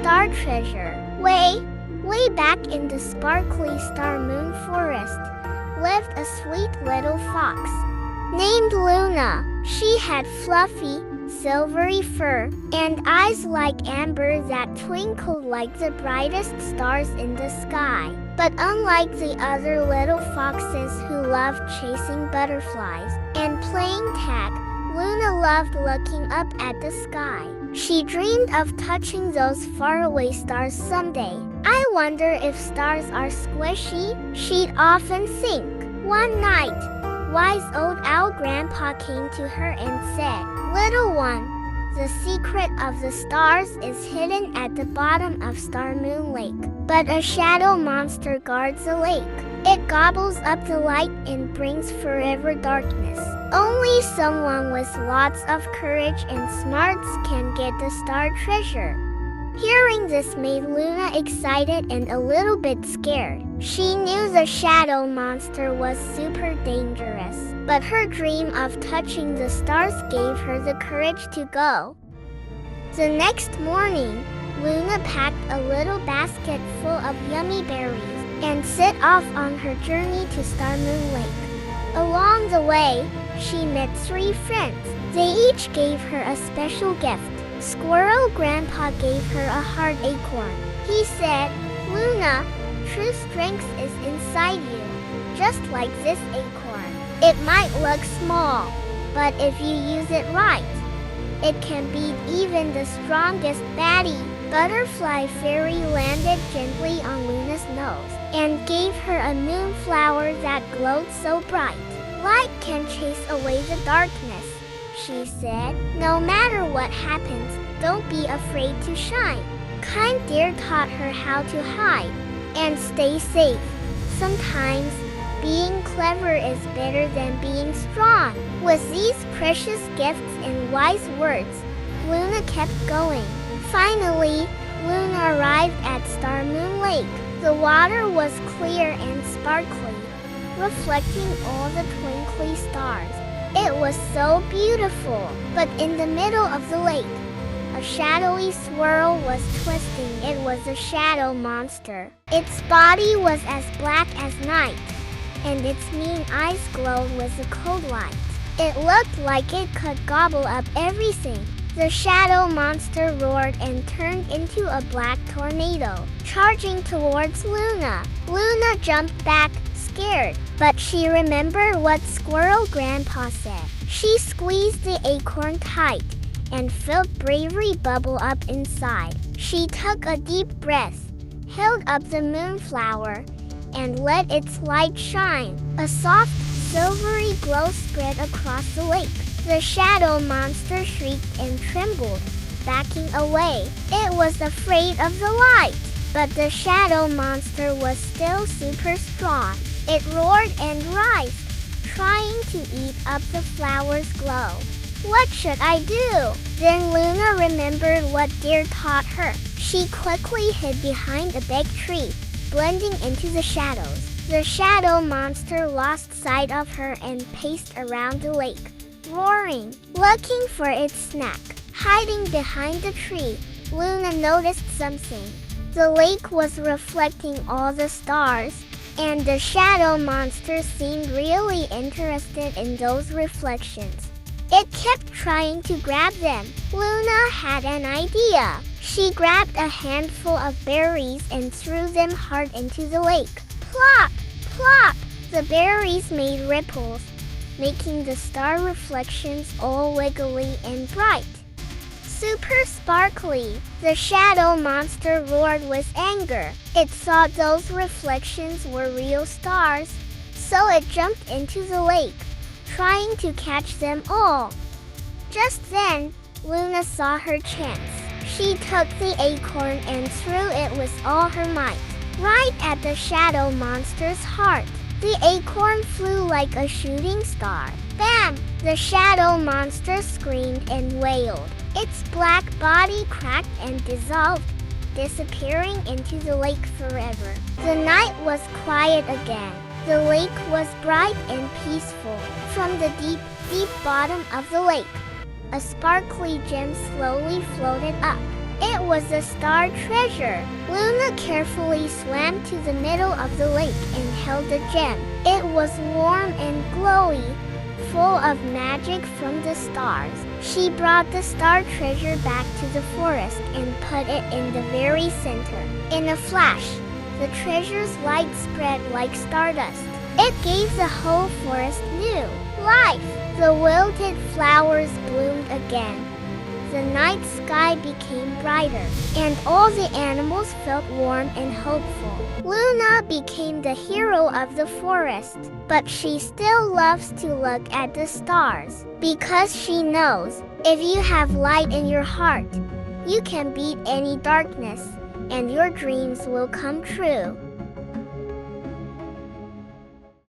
star treasure. Way back in the sparkly Starmoon Forest, lived a sweet little fox named Luna. She had fluffy, silvery fur and eyes like amber that twinkled like the brightest stars in the sky. But unlike the other little foxes who loved chasing butterflies and playing tag, Luna loved looking up at the sky. She dreamed of touching those faraway stars someday. I wonder if stars are squishy, she'd often think. One night, wise old owl grandpa came to her and said, "Little one, the secret of the stars is hidden at the bottom of Starmoon Lake. But a shadow monster guards the lake. It gobbles up the light and brings forever darkness. Only someone with lots of courage and smarts can get the star treasure." Hearing this made Luna excited and a little bit scared. She knew the shadow monster was super dangerous, but her dream of touching the stars gave her the courage to go. The next morning, Luna packed a little basket full of yummy berries and set off on her journey to Starmoon Lake. Along the way, she met 3 friends. They each gave her a special gift. Squirrel Grandpa gave her a hard acorn. He said, "Luna, true strength is inside you, just like this acorn. It might look small, but if you use it right, it can beat even the strongest baddie." Butterfly Fairy landed gently on Luna's nose and gave her a moonflower that glowed so bright. "Light can chase away the darkness," she said. "No matter what happens, don't be afraid to shine." Kind Deer taught her how to hide and stay safe. Sometimes, being clever is better than being strong. With these precious gifts and wise words, Luna kept going. Finally, Luna arrived at Starmoon Lake. The water was clear and sparkly, reflecting all the twinkly stars. It was so beautiful, but in the middle of the lake, a shadowy swirl was twisting. It was a shadow monster. Its body was as black as night, and its mean eyes glowed with a cold light. It looked like it could gobble up everything. The shadow monster roared and turned into a black tornado, charging towards Luna. Luna jumped back, scared, but she remembered what Squirrel Grandpa said. She squeezed the acorn tight and felt bravery bubble up inside. She took a deep breath, held up the moonflower, and let its light shine. A soft, silvery glow spread across the lake. The shadow monster shrieked and trembled, backing away. It was afraid of the light, but the shadow monster was still super strong. It roared and writhed, trying to eat up the flower's glow. "What should I do?" Then Luna remembered what Deer taught her. She quickly hid behind a big tree, blending into the shadows. The shadow monster lost sight of her and paced around the lake, roaring, looking for its snack. Hiding behind the tree, Luna noticed something. The lake was reflecting all the stars, and the shadow monster seemed really interested in those reflections. It kept trying to grab them. Luna had an idea. She grabbed a handful of berries and threw them hard into the lake. Plop! Plop! The berries made ripples, making the star reflections all wiggly and bright. Super sparkly, the shadow monster roared with anger. It saw those reflections were real stars, so it jumped into the lake, trying to catch them all. Just then, Luna saw her chance. She took the acorn and threw it with all her might, right at the shadow monster's heart. The acorn flew like a shooting star. Bam! The shadow monster screamed and wailed. Its black body cracked and dissolved, disappearing into the lake forever. The night was quiet again. The lake was bright and peaceful. From the deep, deep bottom of the lake, a sparkly gem slowly floated up. It was the star treasure. Luna carefully swam to the middle of the lake and held the gem. It was warm and glowy, full of magic from the stars. She brought the star treasure back to the forest and put it in the very center. In a flash, the treasure's light spread like stardust. It gave the whole forest new life. The wilted flowers bloomed again. The night sky became brighter, and all the animals felt warm and hopeful. Luna became the hero of the forest, but she still loves to look at the stars, because she knows, if you have light in your heart, you can beat any darkness, and your dreams will come true.